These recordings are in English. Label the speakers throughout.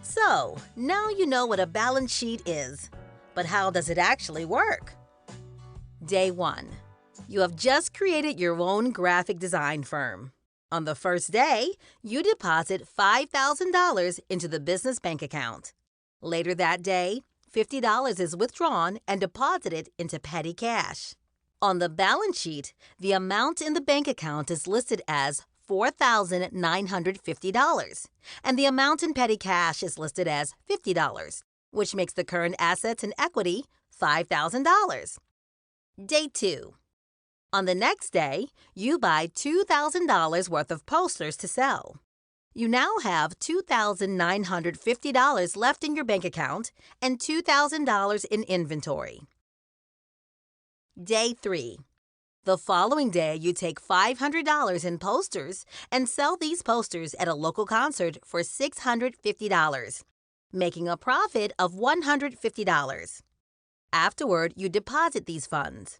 Speaker 1: So, now you know what a balance sheet is, but how does it actually work? Day 1. You have just created your own graphic design firm. On the first day, you deposit $5,000 into the business bank account. Later that day, $50 is withdrawn and deposited into petty cash. On the balance sheet, the amount in the bank account is listed as $4,950, and the amount in petty cash is listed as $50, which makes the current assets and equity $5,000. Day 2. On the next day, you buy $2,000 worth of posters to sell. You now have $2,950 left in your bank account and $2,000 in inventory. Day 3. The following day, you take $500 in posters and sell these posters at a local concert for $650, making a profit of $150. Afterward, you deposit these funds.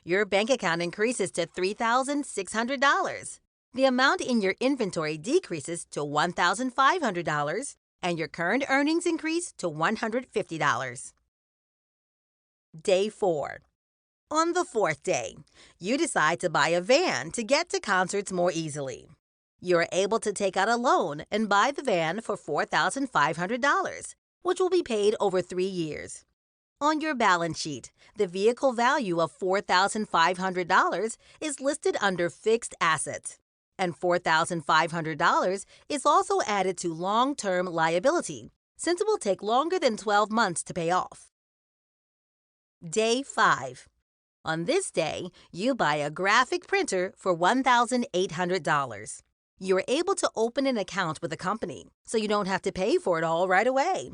Speaker 1: Your bank account increases to $3,600. The amount in your inventory decreases to $1,500, and your current earnings increase to $150. Day 4. On the fourth day, you decide to buy a van to get to concerts more easily. You are able to take out a loan and buy the van for $4,500, which will be paid over 3 years. On your balance sheet, the vehicle value of $4,500 is listed under fixed assets, and $4,500 is also added to long-term liability, since it will take longer than 12 months to pay off. Day 5. On this day, you buy a graphic printer for $1,800. You are able to open an account with the company, so you don't have to pay for it all right away.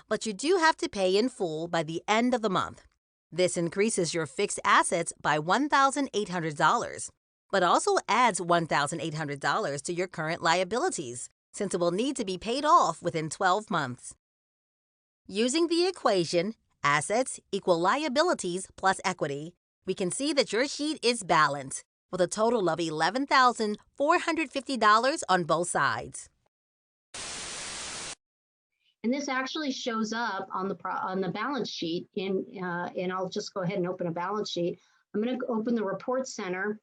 Speaker 1: But you do have to pay in full by the end of the month. This increases your fixed assets by $1,800, but also adds $1,800 to your current liabilities, since it will need to be paid off within 12 months. Using the equation assets equal liabilities plus equity, we can see that your sheet is balanced, with a total of $11,450 on both sides.
Speaker 2: And this actually shows up on the balance sheet and I'll just go ahead and open a balance sheet. I'm going to open the report center.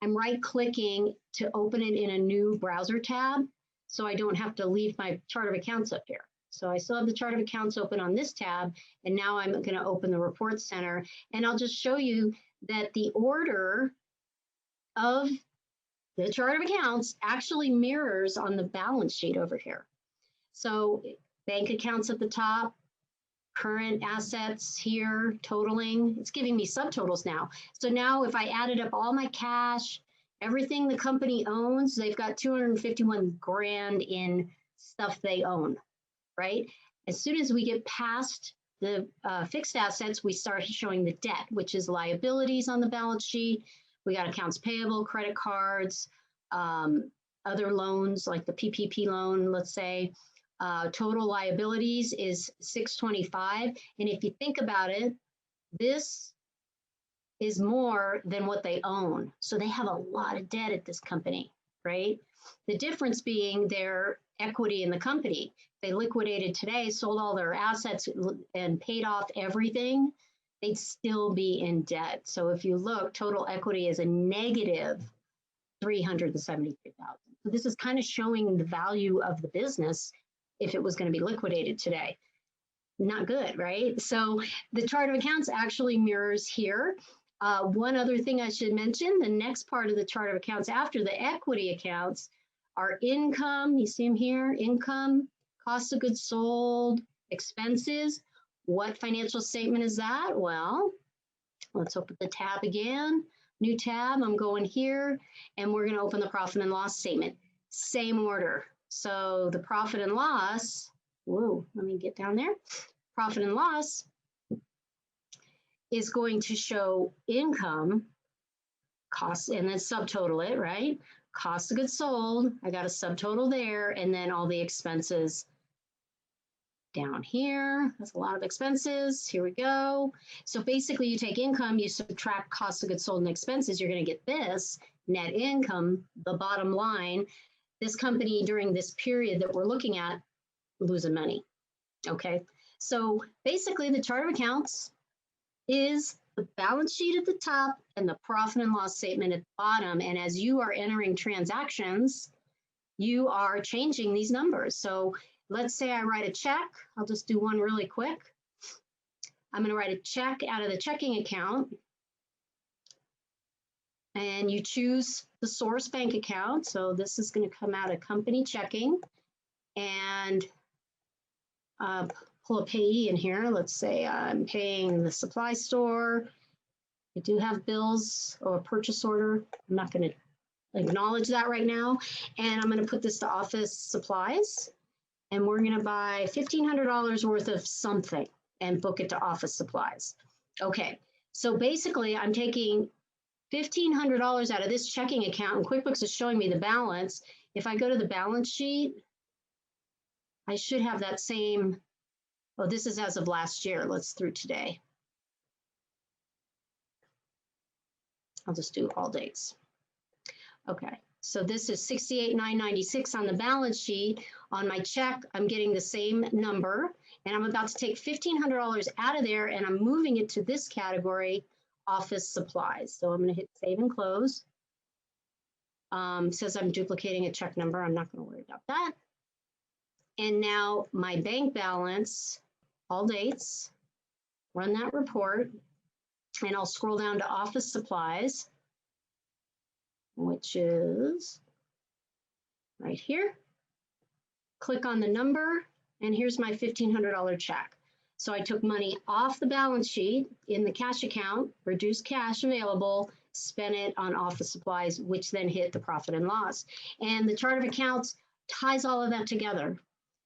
Speaker 2: I'm right clicking to open it in a new browser tab, so I don't have to leave my chart of accounts up here. So I still have the chart of accounts open on this tab, and now I'm going to open the report center, and I'll just show you that the order of the chart of accounts actually mirrors on the balance sheet over here. So bank accounts at the top, current assets here, totaling, it's giving me subtotals now. So now if I added up all my cash, everything the company owns, they've got 251 grand in stuff they own, right? As soon as we get past the fixed assets, we start showing the debt, which is liabilities on the balance sheet. We got accounts payable, credit cards, other loans like the PPP loan, let's say. Total liabilities is 625. And if you think about it, this is more than what they own. So they have a lot of debt at this company, right? The difference being their equity in the company. They liquidated today, sold all their assets and paid off everything, they'd still be in debt. So if you look, total equity is a negative 373,000. So this is kind of showing the value of the business if it was going to be liquidated today. Not good, right? So the chart of accounts actually mirrors here. One other thing I should mention, the next part of the chart of accounts after the equity accounts are income. You see them here, income, cost of goods sold, expenses. What financial statement is that? Well, let's open the tab again. New tab, I'm going here, and we're going to open the profit and loss statement. Same order. So the profit and loss, whoa, let me get down there. Profit and loss is going to show income, costs, and then subtotal it, right? Cost of goods sold, I got a subtotal there, and then all the expenses down here. That's a lot of expenses. Here we go. So basically you take income, you subtract cost of goods sold and expenses, you're going to get this net income, the bottom line. This company during this period that we're looking at losing money. Okay, so basically the chart of accounts is the balance sheet at the top and the profit and loss statement at the bottom. And as you are entering transactions, you are changing these numbers. So let's say I write a check. I'll just do one really quick. I'm going to write a check out of the checking account. And you choose the source bank account. So this is going to come out of company checking. And pull a payee in here. Let's say I'm paying the supply store. I do have bills or a purchase order. I'm not going to acknowledge that right now. And I'm going to put this to office supplies. And we're going to buy $1,500 worth of something and book it to office supplies. Okay, so basically I'm taking $1,500 out of this checking account, and QuickBooks is showing me the balance. If I go to the balance sheet, I should have that same, oh, this is as of last year. Let's through today. I'll just do all dates. Okay, so this is $68,996 on the balance sheet. On my check, I'm getting the same number, and I'm about to take $1,500 out of there, and I'm moving it to this category, office supplies. So I'm going to hit save and close. Says I'm duplicating a check number. I'm not going to worry about that. And now my bank balance, all dates, run that report, and I'll scroll down to office supplies, which is right here. Click on the number, and here's my $1,500 check. So I took money off the balance sheet in the cash account, reduced cash available, spent it on office supplies, which then hit the profit and loss. And the chart of accounts ties all of that together.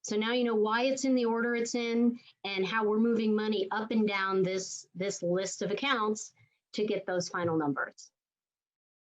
Speaker 2: So now you know why it's in the order it's in and how we're moving money up and down this list of accounts to get those final numbers.